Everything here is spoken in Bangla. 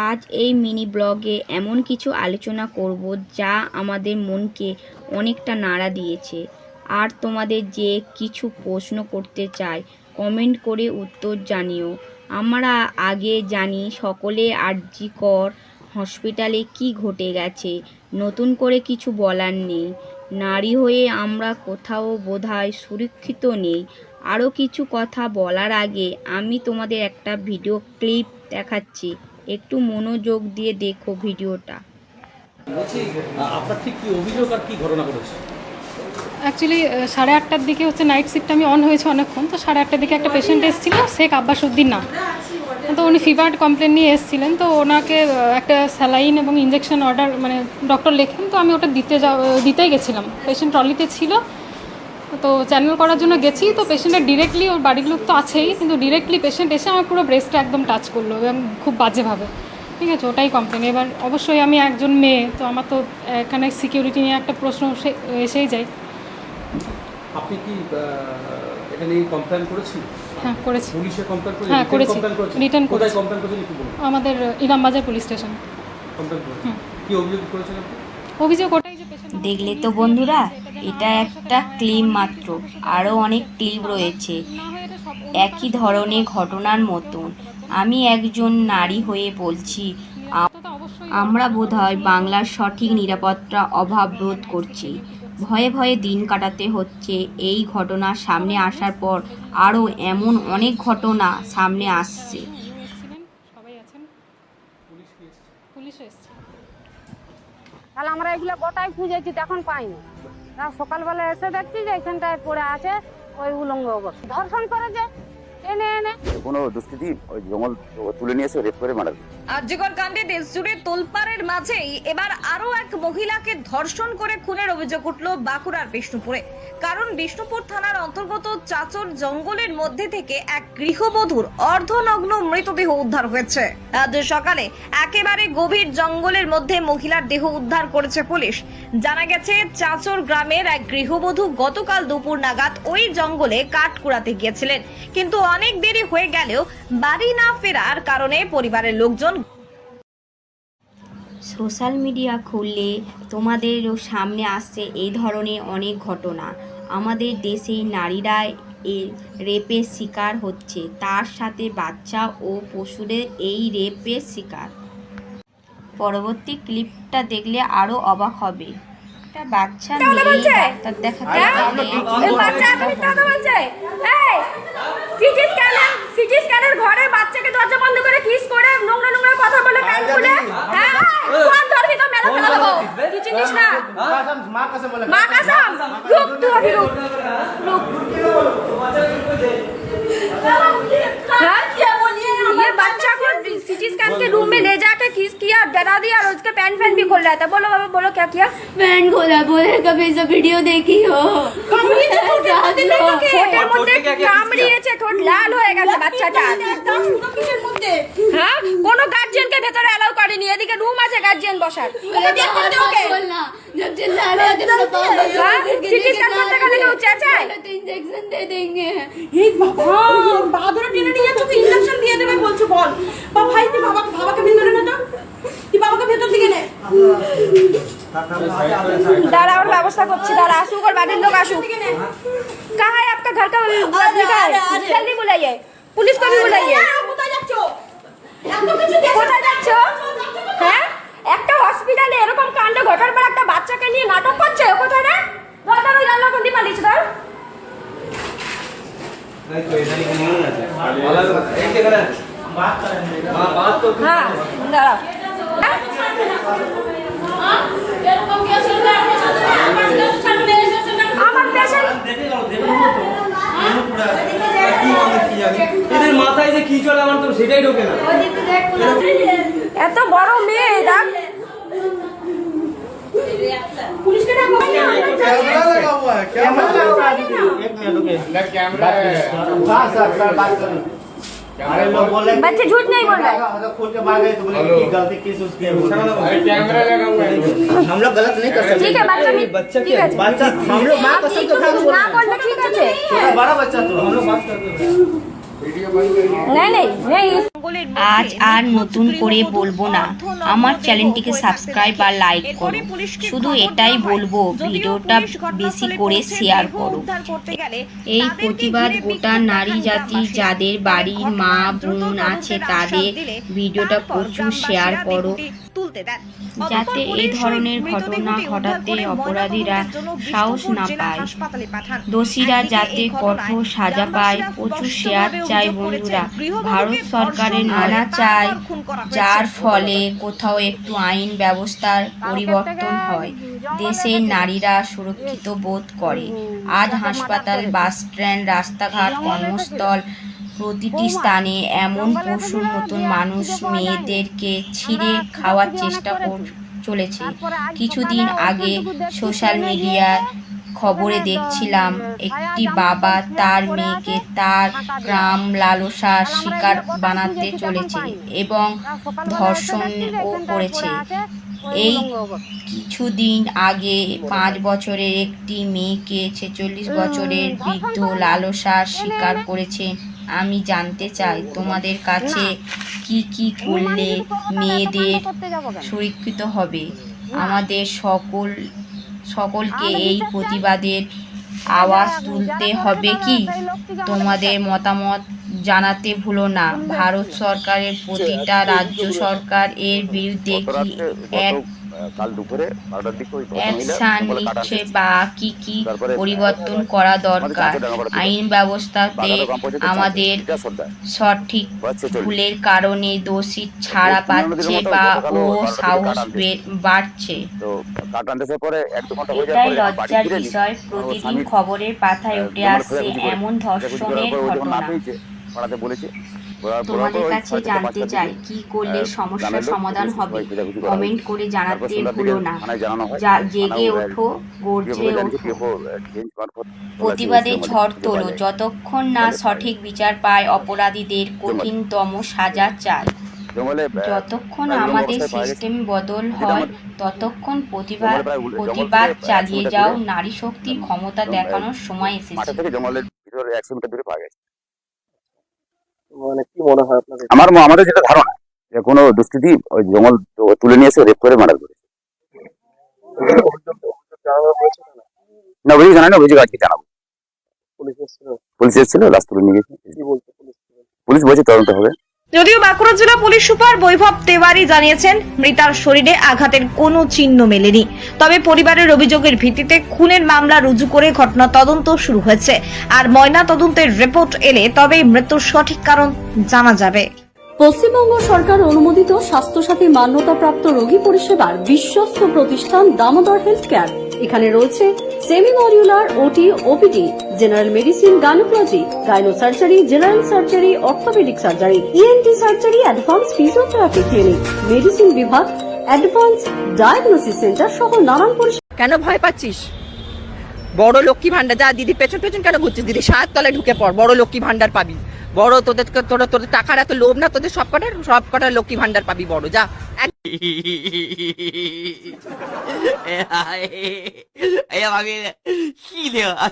আজ এই মিনি ব্লগে এমন কিছু আলোচনা করব যা আমাদের মনকে অনেকটা নাড়া দিয়েছে। আর তোমাদের যে কিছু প্রশ্ন করতে চাই কমেন্ট করে উত্তর জানিও। আমরা আগে জানি সকলে আরজি কর হসপিটালে কি ঘটে গেছে, নতুন করে কিছু বলার নেই। নারী হয়ে আমরা কোথাও বোধহয় সুরক্ষিত নেই। আরও কিছু কথা বলার আগে আমি তোমাদের একটা ভিডিও ক্লিপ দেখাচ্ছি, একটু মনোযোগ দিয়ে দেখো ভিডিওটা। আপনার ঠিক কি অভিযোগ আর কি ঘটনা ঘটেছে? অ্যাকচুয়ালি 8:30টার দিকে হচ্ছে নাইট শিফট আমি অন হয়েছে অনেকক্ষণ, তো 8:30টার দিকে একটা পেশেন্ট এসেছিলো, শেখ আব্বাস উদ্দিন নাম। তো উনি ফিভার কমপ্লেন নিয়ে এসেছিলেন, তো ওনাকে একটা স্যালাইন এবং ইঞ্জেকশন অর্ডার ডক্টর লেখেন, তো আমি ওটা দিতেই গেছিলাম। পেশেন্ট ট্রলিতে ছিল, তো চ্যানেল করার জন্য গেছি। তো পেশেন্টের ডিরেক্টলি, ওর বাড়ির লোক তো আছেই, কিন্তু ডিরেক্টলি পেশেন্ট এসে আমার পুরো ব্রেস্টটা একদম টাচ করলো এবং খুব বাজেভাবে। ঠিক আছে, ওটাই কমপ্লেন। এবার অবশ্যই আমি একজন মেয়ে, তো আমার তো এখানে সিকিউরিটি নিয়ে একটা প্রশ্ন এসেই যায়। আপনি কি এটা নিয়ে কমপ্লেন করেছেন? হ্যাঁ, করেছি। পুলিশে কমপ্লেন করেছেন? হ্যাঁ, করেছি, রিটার্ন কোথায় করেছি। কমপ্লেন করেছেন একটু বলুন। আমাদের ইলামবাজার পুলিশ স্টেশন কমপ্লেন করেছেন। কি অভিযোগ করেছেন আপনি? অভিযোগ ওটাই যে পেশেন্ট। দেখলে তো বন্ধুরা, এটা একটা ক্লিপ মাত্র, আরও অনেক ক্লিপ রয়েছে একই ধরনের ঘটনার মতন। আমি একজন নারী হয়ে বলছি, আমরা বোধহয় বাংলার সঠিক নিরাপত্তা অভাব বোধ করছি। ভয়ে ভয়ে দিন কাটাতে হচ্ছে। এই ঘটনা সামনে আসার পর আরও এমন অনেক ঘটনা সামনে আসছে। সবাই আছেন, পুলিশ এসছে। তাহলে আমরা এগুলো গোটাই খুঁজেছি, তখন পাইনি। সকালবেলা এসে দেখছি যে এখানটায় পড়ে আছে ওই উলঙ্গ অবস্থা, ধর্ষণ করেছে এনে এনে। কোনো দুষ্কৃতী ওই জঙ্গল তুলে নিয়ে এসে রেপ করে মারা। আরজিকর কাণ্ডে দেশ জুড়ে তোলপাড়ের মাঝেই এবার আরো এক মহিলাকে ধর্ষণ করে খুনের অভিযোগ উঠল বাঁকুড়ার বিষ্ণুপুরে। কারণ বিষ্ণুপুর থানার অন্তর্গত চাচর জঙ্গলের মধ্যে থেকে এক গৃহবধূর অর্ধনগ্ন মৃতদেহ উদ্ধার হয়েছে। আজ সকালে একেবারে গভীর জঙ্গলের মধ্যে মহিলার দেহ উদ্ধার করেছে পুলিশ। জানা গেছে, চাচর গ্রামের এক গৃহবধূ গতকাল দুপুর নাগাদ ওই জঙ্গলে কাঠ কুড়াতে গিয়েছিলেন, কিন্তু অনেক দেরি হয়ে গেলেও বাড়ি না ফেরার কারণে পরিবারের লোকজন। সোশ্যাল মিডিয়া খুললে তোমাদেরও সামনে আসছে এই ধরনের অনেক ঘটনা। আমাদের দেশে নারীরা রেপের শিকার হচ্ছে, তার সাথে বাচ্চা ও পশুদের এই রেপের শিকার। পরবর্তী ক্লিপটা দেখলে আরো অবাক হবে। একটা বাচ্চা মেয়ে ডাক্তার দেখাতে সিটি স্ক্যানের ঘরে বাচ্চাকে দরজা বন্ধ করে কিস করে নোংরা নোংরা কথা বলে কান খুলে। হ্যাঁ, কোন ধরবি তো মেলা ফেলা দেবো, কি চিনিস না? মা কাসম রূপ তুই অভি রূপ ये बच्चा को सिटी स्कैन के रूम में ले जाके किस किया, डरा दिया और उसके पैन फैन भी खोल रहा था। बोलो बाबा, बोलो क्या किया? पैन खोला, बोले कभी सब वीडियो देखी हो। ঠোঁটের মধ্যে কামড়িয়েছে, ঠোঁট লাল হয়ে গেছে বাচ্চাটা। হ্যাঁ, কোনো গার্জিয়ানকে ভেতরে অ্যালাউ করেনি। এদিকে রুম আছে গার্জিয়ান বসার। जब चिल्ला रहे थे तो সিটি স্ক্যান করতে গেলে কেউ চেঁচায়? तो इंजेक्शन दे देंगे। এই বাবা, বাদরে টেনে নিয়ে যাচ্ছ, তুই ইনজেকশন দিয়ে দেবে বলছো, বল। বাবা ভাই, তুই বাবাকে ভেতরে নে তো, তুই বাবাকে ভেতর দিকে নে। दादा और व्यवस्था করছি, दादा আসুক और বাড়ির লোক আসুক। कहाँ है आपका घर का लिखा है? जल्दी बुलाइए, पुलिस को भी बुलाइए। কোথায় যাচ্ছ? কোথায় যাচ্ছ? হ্যাঁ, একটা হসপিটালে এরকম কাণ্ড ঘটার পর একটা বাচ্চাকে নিয়ে নাটক করছে। কোথায় রে? দাদা ওই জানলা কোনটি পালিয়েছে ধর। হ্যাঁ, দাঁড়াও। আমার পেশেন্ট এদের মাথায় যে কি চলে আমার তো সেটাই ঢোকে না। এত বড় মেয়ে ডাক, পুলিশকে ডাকো। कैमरा लगा हुआ है, कैमरा लगा हुआ है। एक मिनट रुकिए, कैमरा है। हाँ सर, बात करो। अरे लोग बोल रहे बच्चे झूठ नहीं बोल रहे। मतलब खोल के मार गए तो बोले कि गलती किस उसकी है। कैमरा लगा हुआ है, हम लोग गलत नहीं कर सकते। ठीक है, बच्चा भी ठीक है, बच्चा हम लोग माँ कसम के खा बोल ना बोलते ठीक है। छोटा बड़ा बच्चा तो हम लोग बात करते हैं। नहीं नहीं नहीं জঙ্গলের আজ আর নতুন করে বলবো না, আমার চ্যানেলটিকে সাবস্ক্রাইব আর লাইক করো। শুধু এটাই বলবো, ভিডিওটা বেশি করে শেয়ার করো। এই প্রতিবাদ গোটা নারী জাতি, যাদের বাড়ির মা বোন আছে তাদের ভিডিওটা প্রচুর শেয়ার করো, যাতে এই ধরনের ঘটনা ঘটাতে অপরাধীরা সাহস না পায়, দোষীরা যাতে কঠোর সাজা পায়। প্রচুর শেয়ার চাই বন্ধুরা। ভারত সরকারের আনা চাই, যার ফলে কোথাও একটু আইন ব্যবস্থার পরিবর্তন হয়, দেশের নারীরা সুরক্ষিত বোধ করে। আজ হাসপাতাল, বাস স্ট্যান্ড, রাস্তাঘাট, কর্মস্থল, প্রতিটি স্থানে এমন পশুর মতন মানুষ মেয়েদেরকে ছিঁড়ে খাওয়ার চেষ্টা চলেছে। কিছুদিন আগে সোশ্যাল মিডিয়ায় খবরে দেখছিলাম, একটি বাবা তার মেয়েকে তার প্রাণ লালসার শিকার বানাতে চলেছে এবং ধর্ষণও করেছে। এই কিছুদিন আগে 5 বছরের একটি মেয়েকে 46 বছরের বৃদ্ধ লালসার শিকার করেছে। আমি জানতে চাই, তোমাদের কাছে কি করলে মেয়েদের সুরক্ষিত হবে? আমাদের সকলকে এই প্রতিবাদের আওয়াজ তুলতে হবে কি? তোমাদের মতামত জানাতে ভুলো না। ভারত সরকারের প্রতিটা রাজ্য সরকার এর বিরুদ্ধে কি অ্যাকশন নিচ্ছে বা কি পরিবর্তন করা দরকার? আইন ব্যবস্থাতে আমাদের সঠিক ভুলের কারণে দোষী ছাড়া পাচ্ছে বা ও সাহস বাড়ছে। এটাই লজ্জার বিষয়। প্রতিদিন খবরের পাতায় উঠে আসছে এমন ধর্ষণের ঘটনা। তোমাদের কাছে জানতে চাই, কি করলে সমস্যার সমাধান হবে? কমেন্ট করে জানাতে ভুলো না। জেগে ওঠো, গর্জে ওঠো, প্রতিবাদের ঝড় তোলো। যতক্ষণ না সঠিক বিচার পায় অপরাধীদের কঠিনতম সাজা চাই। যতক্ষণ আমাদের সিস্টেম বদল হয় ততক্ষণ প্রতিবাদ চালিয়ে যাও। নারী শক্তির ক্ষমতা দেখানোর সময় এসেছে। আমাদের যেটা ধারণা, যে কোনো দুষ্কৃতী ওই জঙ্গল তুলে নিয়ে এসে রেপ করে মার্ডার করেছে। না, অভিযোগ জানানো, অভিযোগ আজকে জানাবো। পুলিশ এসেছিল, লাশ তুলে নিয়ে গেছে। পুলিশ বলছে তদন্ত হবে। যদিও বাঁকুড়া জেলা পুলিশ সুপার বৈভব তেওয়ারি জানিয়েছেন, মৃতার শরীরে আঘাতের কোনো চিহ্ন মেলেনি। তবে পরিবারের অভিযোগের ভিত্তিতে খুনের মামলা রুজু করে ঘটনা তদন্ত শুরু হয়েছে। আর ময়না তদন্তের রিপোর্ট এলে তবেই মৃত্যুর সঠিক কারণ জানা যাবে। পশ্চিমবঙ্গ সরকার অনুমোদিত স্বাস্থ্যসাথী মান্যতাপ্রাপ্ত রোগী পরিষেবার বিশ্বস্ত প্রতিষ্ঠান দামোদর হেলথ কেয়ার। এখানে রয়েছে semi modular OT, OPD, general medicine, gynaecology, gynae surgery, general surgery, orthopaedic surgery, ENT surgery, advance physiotherapy clinic, medicine বিভাগ, অ্যাডভান্স ডায়াগনোসিস সেন্টার সহ নানান পরিষেবা। কেন ভয় পাচ্ছিস? বড় লক্ষ্মী ভান্ডার, যা দিদি পেছন পেছন কেন ঘুরছিস? দিদি 7 তলায় ঢুকে পড়, বড় লক্ষ্মী ভান্ডার পাবি। বড় তোদের টাকার এত লোভ না, তোদের সব কটার লক্ষ্মী ভান্ডার পাবি বড়, যা।哎呀妈逼！细的啊！